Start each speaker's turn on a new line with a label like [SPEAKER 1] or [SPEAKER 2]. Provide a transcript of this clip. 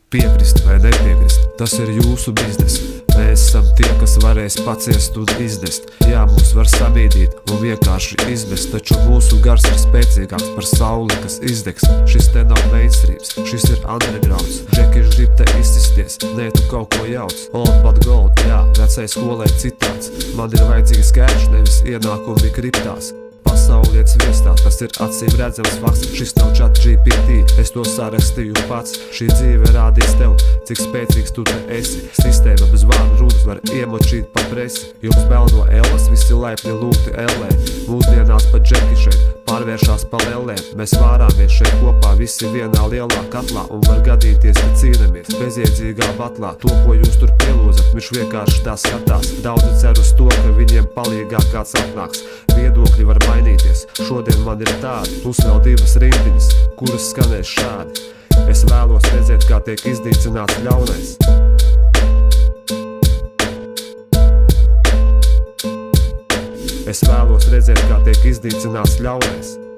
[SPEAKER 1] Piekrist vai nepiekrist, tas ir jūsu biznes. Mēs esam tie, kas varēs paciest un izdest. Jā, mūs var samīdīt un vienkārši izbest, taču mūsu gars ir spēcīgāks par sauli, kas izdegs. Šis te nav mainstreams, šis ir undergrounds. Džeki grib te izsisties, nē, tu kaut ko jauc. Old but gold, jā, vecai skolai citāts. Man ir vajadzīgs cash, nevis ienākumi kriptās. Pasaulietis viestā, tas ir acīm redzams fakts. Šis nav ChatGPT, es to sarakstīju pats. Šī dzīve rādīs tev, cik spēcīgs tu te esi. Sistēma bez vārdu runas var iemočīt pa presi. Jums vēl no Ellas, visi laipni lūgti Ellē. Mūsdienās pa džeki šeit pārvēršās pa lellēm. Mēs vārāmies šeit kopā, visi vienā lielā katlā. Un var gadīties, ka cīnamies bezjēdzīgā batlā. To, ko jūs tur pielūzat, viņš vienkārši tā skatās. Daudzi cer uz to, ka viņiem palīgā kāds atnāks. Viedokļi var mainīties, šodien man ir tādi, plus vēl divas rindiņas, kuras skanēs šādi. Es vēlos redzēt, kā tiek iznīcināts ļaunais. Es vēlos redzēt, kā tiek iznīcināts ļaunais.